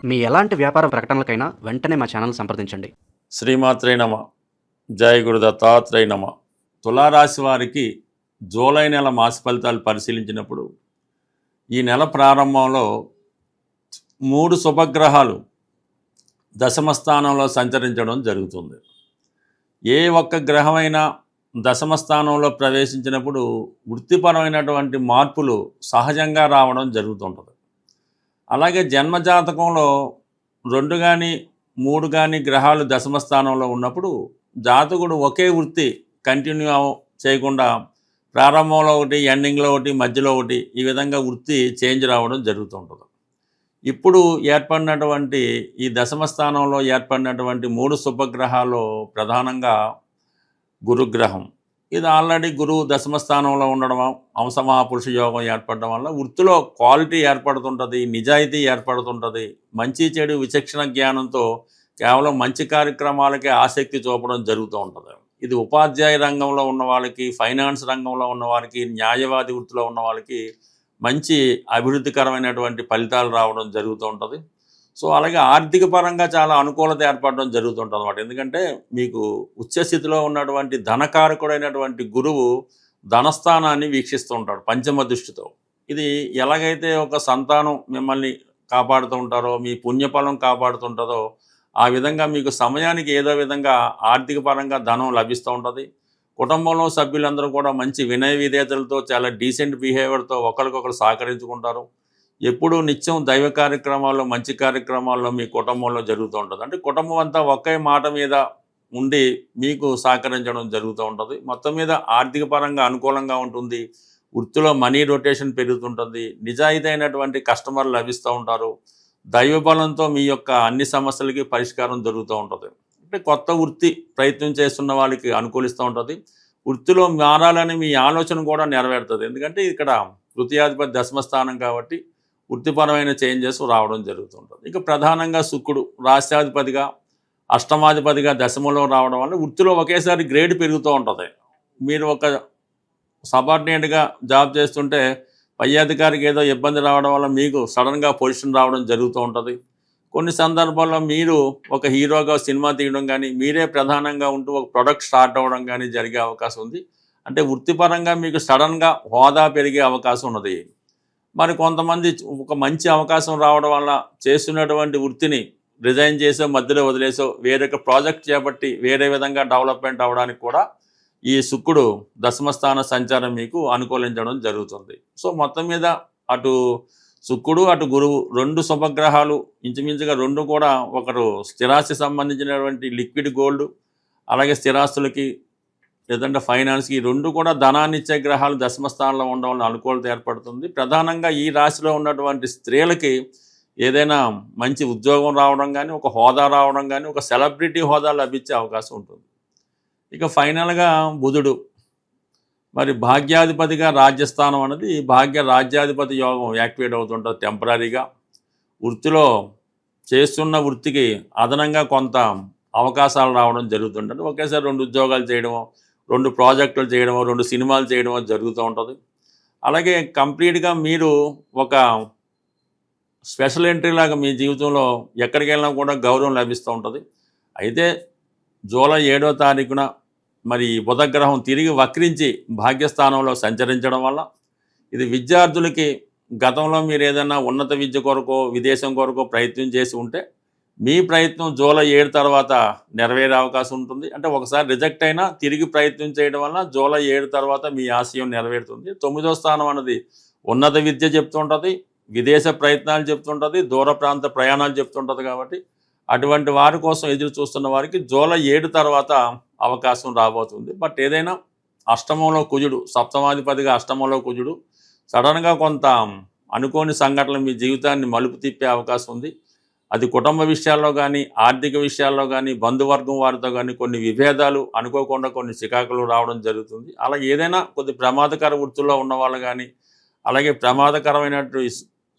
మీ ఎలాంటి వ్యాపార ప్రకటనలకైనా వెంటనే మా ఛానల్ సంప్రదించండి. శ్రీమాత్రే నమ. జయ గురు దత్తాత్రేయ నమ. తులారాశి వారికి జూలై నెల మాస ఫలితాలు పరిశీలించినప్పుడు ఈ నెల ప్రారంభంలో 3 శుభగ్రహాలు దశమ స్థానంలో సంచరించడం జరుగుతుంది. ఏ ఒక్క గ్రహమైనా దశమ స్థానంలో ప్రవేశించినప్పుడు వృత్తిపరమైనటువంటి మార్పులు సహజంగా రావడం జరుగుతుంటుంది. అలాగే జన్మజాతకంలో 2 కానీ 3 కానీ గ్రహాలు దశమ స్థానంలో ఉన్నప్పుడు జాతకుడు ఒకే వృత్తి కంటిన్యూ చేయకుండా ప్రారంభంలో ఒకటి, ఎండింగ్లో ఒకటి, మధ్యలో ఒకటి, ఈ విధంగా వృత్తి చేంజ్ రావడం జరుగుతుంటుంది. ఇప్పుడు ఏర్పడినటువంటి ఈ దశమ స్థానంలో ఏర్పడినటువంటి 3 శుభగ్రహాల్లో ప్రధానంగా గురుగ్రహం. ఇది ఆల్రెడీ గురువు దశమ స్థానంలో ఉండడం, అంశమహాపురుష యోగం ఏర్పడడం వల్ల వృత్తిలో క్వాలిటీ ఏర్పడుతుంటుంది, నిజాయితీ ఏర్పడుతుంటుంది. మంచి చెడు విచక్షణ జ్ఞానంతో కేవలం మంచి కార్యక్రమాలకే ఆసక్తి చూపడం జరుగుతూ ఉంటుంది. ఇది ఉపాధ్యాయ రంగంలో ఉన్న వాళ్ళకి, ఫైనాన్స్ రంగంలో ఉన్న వారికి, న్యాయవాది వృత్తిలో ఉన్న వాళ్ళకి మంచి అభివృద్ధికరమైనటువంటి ఫలితాలు రావడం జరుగుతూ ఉంటుంది. సో అలాగే ఆర్థిక పరంగా చాలా అనుకూలత ఏర్పడడం జరుగుతుంటుంది అన్నమాట. ఎందుకంటే మీకు ఉచ్చస్థితిలో ఉన్నటువంటి ధనకారకుడైనటువంటి గురువు ధనస్థానాన్ని వీక్షిస్తూ ఉంటాడు పంచమ దృష్టితో. ఇది ఎలాగైతే ఒక సంతానం మిమ్మల్ని కాపాడుతూ ఉంటారో, మీ పుణ్యఫలం కాపాడుతుంటుందో, ఆ విధంగా మీకు సమయానికి ఏదో విధంగా ఆర్థిక పరంగా ధనం లభిస్తూ ఉంటుంది. కుటుంబంలో సభ్యులందరూ కూడా మంచి వినయ విధేయతలతో, చాలా డీసెంట్ బిహేవియర్తో ఒకరికొకరు సహకరించుకుంటారు. ఎప్పుడూ నిత్యం దైవ కార్యక్రమాల్లో, మంచి కార్యక్రమాల్లో మీ కుటుంబంలో జరుగుతూ ఉంటుంది. అంటే కుటుంబం అంతా ఒకే మాట మీద ఉండి మీకు సహకరించడం జరుగుతూ ఉంటుంది. మొత్తం మీద ఆర్థిక పరంగా అనుకూలంగా ఉంటుంది. వృత్తిలో మనీ రొటేషన్ పెరుగుతుంటుంది. నిజాయితీ అయినటువంటి కస్టమర్లు లభిస్తూ ఉంటారు. దైవబలంతో మీ యొక్క అన్ని సమస్యలకి పరిష్కారం దొరుకుతూ ఉంటుంది. అంటే కొత్త వృత్తి ప్రయత్నం చేస్తున్న వాళ్ళకి అనుకూలిస్తూ ఉంటుంది. వృత్తిలో మారాలని మీ ఆలోచన కూడా నెరవేరుతుంది. ఎందుకంటే ఇక్కడ తృతీయాధిపతి దశమ స్థానం కాబట్టి వృత్తిపరమైన చేంజెస్ రావడం జరుగుతుంటుంది. ఇక ప్రధానంగా శుక్రుడు రాష్ట్రాధిపతిగా, అష్టమాధిపతిగా దశమలో రావడం వల్ల వృత్తిలో ఒకేసారి గ్రేడ్ పెరుగుతూ ఉంటుంది. మీరు ఒక సబార్డినేట్గా జాబ్ చేస్తుంటే పై అధికారికి ఏదో ఇబ్బంది రావడం వల్ల మీకు సడన్గా పొజిషన్ రావడం జరుగుతూ ఉంటుంది. కొన్ని సందర్భాల్లో మీరు ఒక హీరోగా సినిమా తీయడం కానీ, మీరే ప్రధానంగా ఉంటూ ఒక ప్రొడక్ట్ స్టార్ట్ అవ్వడం కానీ జరిగే అవకాశం ఉంది. అంటే వృత్తిపరంగా మీకు సడన్గా హోదా పెరిగే అవకాశం ఉన్నది. మరి కొంతమంది ఒక మంచి అవకాశం రావడం వల్ల చేస్తున్నటువంటి వృత్తిని రిజైన్ చేసో, మధ్యలో వదిలేసో వేరొక ప్రాజెక్ట్ చేపట్టి వేరే విధంగా డెవలప్మెంట్ అవ్వడానికి కూడా ఈ శుక్రుడు దశమస్థాన సంచారం మీకు అనుకూలించడం జరుగుతుంది. సో మొత్తం మీద అటు శుక్రుడు, అటు గురువు 2 శుభగ్రహాలు ఇంచుమించుగా 2 కూడా, ఒకరు స్థిరాస్తి సంబంధించినటువంటి లిక్విడ్ గోల్డ్, అలాగే స్థిరాస్తులకి లేదంటే ఫైనాన్స్కి, 2 కూడా ధనాన్ని ఇచ్చే గ్రహాలు దశమ స్థానంలో ఉండడం వల్ల అనుకూలత ఏర్పడుతుంది. ప్రధానంగా ఈ రాశిలో ఉన్నటువంటి స్త్రీలకి ఏదైనా మంచి ఉద్యోగం రావడం కానీ, ఒక హోదా రావడం కానీ, ఒక సెలబ్రిటీ హోదా లభించే అవకాశం ఉంటుంది. ఇక ఫైనల్గా బుధుడు మరి భాగ్యాధిపతిగా రాజ్యస్థానం అనేది భాగ్య రాజ్యాధిపతి యోగం యాక్టివేట్ అవుతుంటుంది టెంపరీగా. వృత్తిలో చేస్తున్న వృత్తికి అదనంగా కొంత అవకాశాలు రావడం జరుగుతుంటుంది. ఒకేసారి 2 ఉద్యోగాలు చేయడమో, 2 ప్రాజెక్టులు చేయడమో, 2 సినిమాలు చేయడమో జరుగుతూ ఉంటుంది. అలాగే కంప్లీట్గా మీరు ఒక స్పెషల్ ఎంట్రీ లాగా మీ జీవితంలో ఎక్కడికి వెళ్ళినా కూడా గౌరవం లభిస్తూ ఉంటుంది. అయితే జూలై 7వ తారీఖున మరి బుధగ్రహం తిరిగి వక్రించి భాగ్యస్థానంలో సంచరించడం వల్ల ఇది విద్యార్థులకి గతంలో మీరు ఏదైనా ఉన్నత విద్య కొరకో, విదేశం కొరకో ప్రయత్నం చేసి ఉంటే మీ ప్రయత్నం జూలై 7 తర్వాత నెరవేరే అవకాశం ఉంటుంది. అంటే ఒకసారి రిజెక్ట్ అయినా తిరిగి ప్రయత్నం చేయడం వల్ల జూలై 7 తర్వాత మీ ఆశయం నెరవేరుతుంది. 9వ స్థానం అన్నది ఉన్నత విద్య చెప్తుంటుంది, విదేశ ప్రయత్నాలు చెప్తుంటుంది, దూర ప్రాంత ప్రయాణాలు చెప్తుంటుంది. కాబట్టి అటువంటి వారి కోసం ఎదురు చూస్తున్న వారికి జూలై 7 తర్వాత అవకాశం రాబోతుంది. బట్ ఏదైనా అష్టమంలో కుజుడు, సప్తమాధిపతిగా అష్టమంలో కుజుడు సడన్గా కొంత అనుకోని సంఘటనలు మీ జీవితాన్ని మలుపు తిప్పే అవకాశం ఉంది. అది కుటుంబ విషయాల్లో కానీ, ఆర్థిక విషయాల్లో కానీ, బంధువర్గం వారితో కానీ కొన్ని విభేదాలు, అనుకోకుండా కొన్ని చికాకులు రావడం జరుగుతుంది. అలా ఏదైనా కొద్ది ప్రమాదకర వృత్తుల్లో ఉన్న వాళ్ళు కానీ, అలాగే ప్రమాదకరమైనటువంటి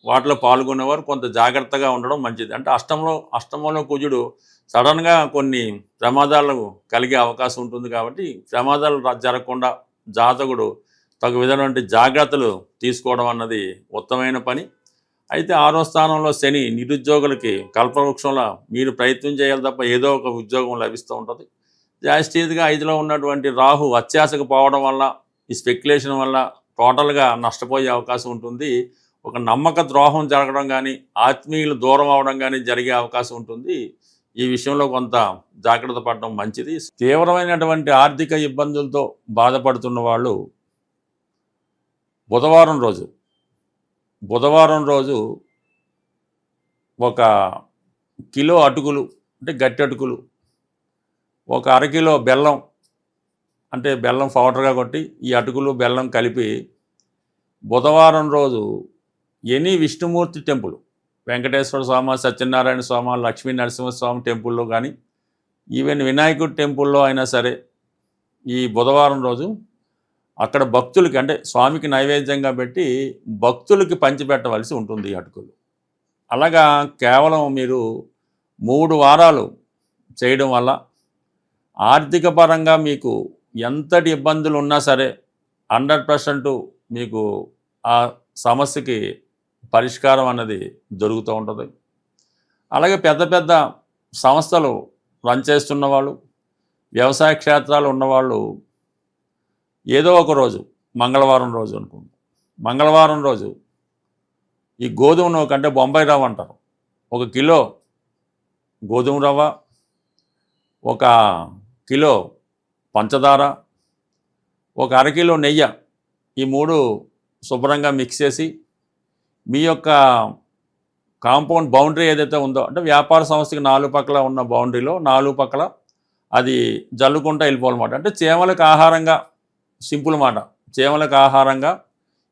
వాటిలో పాల్గొనేవారు కొంత జాగ్రత్తగా ఉండడం మంచిది. అంటే అష్టమంలో కుజుడు సడన్గా కొన్ని ప్రమాదాలు కలిగే అవకాశం ఉంటుంది. కాబట్టి ప్రమాదాలు జరగకుండా జాతకుడు తగు విధమైనటువంటి జాగ్రత్తలు తీసుకోవడం అన్నది ఉత్తమమైన పని. అయితే 6వ స్థానంలో శని నిరుద్యోగులకి కల్పవృక్షంలో మీరు ప్రయత్నం చేయాలి తప్ప ఏదో ఒక ఉద్యోగం లభిస్తూ ఉంటుంది. జాస్టీగా 5లో ఉన్నటువంటి రాహు అత్యాశకు పోవడం వల్ల, ఈ స్పెక్యులేషన్ వల్ల టోటల్గా నష్టపోయే అవకాశం ఉంటుంది. ఒక నమ్మక ద్రోహం జరగడం కానీ, ఆత్మీయులు దూరం అవడం కానీ జరిగే అవకాశం ఉంటుంది. ఈ విషయంలో కొంత జాగ్రత్త పడడం మంచిది. తీవ్రమైనటువంటి ఆర్థిక ఇబ్బందులతో బాధపడుతున్న వాళ్ళు బుధవారం రోజు ఒక కిలో అటుకులు అంటే గట్టి అటుకులు, ఒక అరకిలో బెల్లం అంటే బెల్లం పౌడర్గా కొట్టి ఈ అటుకులు బెల్లం కలిపి బుధవారం రోజు ఎనీ విష్ణుమూర్తి టెంపుల్, వెంకటేశ్వర స్వామి, సత్యనారాయణ స్వామి, లక్ష్మీ నరసింహస్వామి టెంపుల్లో కానీ, ఈవెన్ వినాయకుడి టెంపుల్లో అయినా సరే ఈ బుధవారం రోజు అక్కడ భక్తులకి అంటే స్వామికి నైవేద్యంగా పెట్టి భక్తులకి పంచిపెట్టవలసి ఉంటుంది ఈ అటుకులు. అలాగా కేవలం మీరు 3 వారాలు చేయడం వల్ల ఆర్థిక పరంగా మీకు ఎంతటి ఇబ్బందులు ఉన్నా సరే 100% మీకు ఆ సమస్యకి పరిష్కారం అన్నది దొరుకుతూ ఉంటుంది. అలాగే పెద్ద పెద్ద సంస్థలు రన్ చేస్తున్న వాళ్ళు, వ్యవసాయ క్షేత్రాలు ఉన్నవాళ్ళు ఏదో ఒక రోజు మంగళవారం రోజు అనుకోండి, మంగళవారం రోజు ఈ గోధుమ నూక అంటే బొంబాయి రవ్వ అంటారు, 1 కిలో గోధుమ రవ్వ, 1 కిలో పంచదార, 1 అరకిలో నెయ్యి, ఈ 3 శుభ్రంగా మిక్స్ చేసి మీ యొక్క కాంపౌండ్ బౌండరీ ఏదైతే ఉందో అంటే వ్యాపార సంస్థకి 4 పక్కల ఉన్న బౌండరీలో 4 పక్కల అది జల్లుకుంటూ వెళ్ళిపోవాలన్నమాట. అంటే చీమలకు ఆహారంగా, సింపుల్ మాట, చీమలకు ఆహారంగా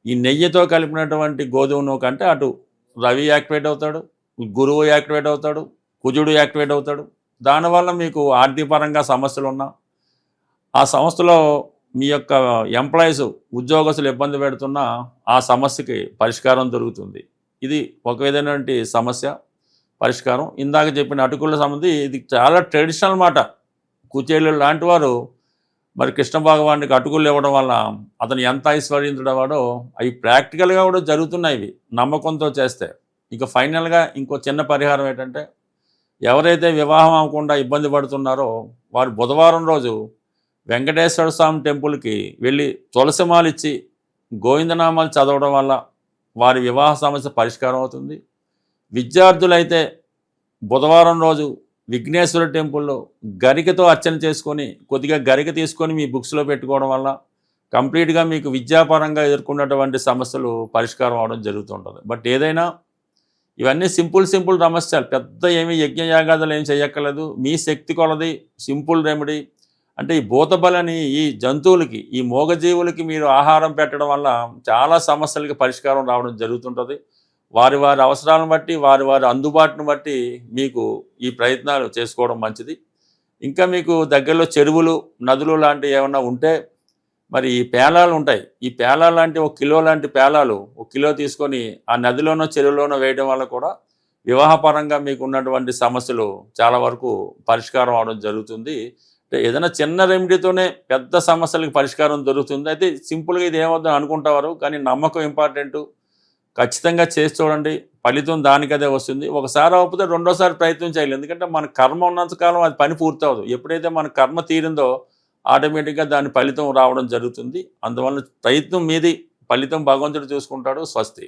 ఈ నెయ్యితో కలిపినటువంటి గోధుమ నూక అంటే అటు రవి యాక్టివేట్ అవుతాడు, గురువు యాక్టివేట్ అవుతాడు, కుజుడు యాక్టివేట్ అవుతాడు. దానివల్ల మీకు ఆర్థికపరంగా సమస్యలు ఉన్నా, ఆ సంస్థలో మీ యొక్క ఎంప్లాయీస్ ఉద్యోగస్తులు ఇబ్బంది పెడుతున్నా ఆ సమస్యకి పరిష్కారం దొరుకుతుంది. ఇది ఒక విధమైనటువంటి సమస్య పరిష్కారం. ఇందాక చెప్పిన అటుకుల సంబంధి ఇది చాలా ట్రెడిషనల్ మాట. కుచేలు లాంటి వారు మరి కృష్ణ భగవానికి అటుకులు ఇవ్వడం వల్ల అతను ఎంత ఐశ్వర్యంతుడవాడో అవి ప్రాక్టికల్గా కూడా జరుగుతున్నాయి. ఇవి నమ్మకంతో చేస్తే. ఇక ఫైనల్గా ఇంకో చిన్న పరిహారం ఏంటంటే, ఎవరైతే వివాహం అవ్వకుండా ఇబ్బంది పడుతున్నారో వారు బుధవారం రోజు వెంకటేశ్వర స్వామి టెంపుల్కి వెళ్ళి తులసిమాల ఇచ్చి గోవిందనామాలు చదవడం వల్ల వారి వివాహ సమస్య పరిష్కారం అవుతుంది. విద్యార్థులైతే బుధవారం రోజు విఘ్నేశ్వర టెంపుల్లో గరికతో అర్చన చేసుకొని కొద్దిగా గరిక తీసుకొని మీ బుక్స్లో పెట్టుకోవడం వల్ల కంప్లీట్గా మీకు విద్యాపరంగా ఎదుర్కొన్నటువంటి సమస్యలు పరిష్కారం అవడం జరుగుతుంటుంది. బట్ ఏదైనా ఇవన్నీ సింపుల్ సమస్యలు, పెద్ద ఏమీ యజ్ఞయాగాదులు ఏం చేయక్కర్లేదు. మీ శక్తి కొలది సింపుల్ రెమెడీ. అంటే ఈ భూతబలని ఈ జంతువులకి, ఈ మూగజీవులకి మీరు ఆహారం పెట్టడం వల్ల చాలా సమస్యలకి పరిష్కారం రావడం జరుగుతుంటుంది. వారి అవసరాలను బట్టి, వారి అందుబాటును బట్టి మీకు ఈ ప్రయత్నాలు చేసుకోవడం మంచిది. ఇంకా మీకు దగ్గరలో చెరువులు, నదులు లాంటివి ఏమన్నా ఉంటే మరి ఈ పేలాలు ఉంటాయి. ఈ పేలాలు లాంటి 1 కిలో లాంటి పేలాలు 1 కిలో తీసుకొని ఆ నదిలోనో చెరువులోనో వేయడం వల్ల కూడా వివాహపరంగా మీకు ఉన్నటువంటి సమస్యలు చాలా వరకు పరిష్కారం అవడం జరుగుతుంది. అంటే ఏదైనా చిన్న రెమెడీతోనే పెద్ద సమస్యలకు పరిష్కారం దొరుకుతుంది. అయితే సింపుల్గా ఇది ఏమవుతుందని అనుకుంటారు, కానీ నమ్మకం ఇంపార్టెంటు. ఖచ్చితంగా చేసి చూడండి, ఫలితం దానికదే వస్తుంది. ఒకసారి అవ్వకపోతే రెండోసారి ప్రయత్నం చేయాలి. ఎందుకంటే మన కర్మ ఉన్నంతకాలం అది పని పూర్తవదు. ఎప్పుడైతే మన కర్మ తీరిందో ఆటోమేటిక్గా దాని ఫలితం రావడం జరుగుతుంది. అందువల్ల ప్రయత్నం మీది, ఫలితం భగవంతుడు చూసుకుంటాడు. స్వస్తి.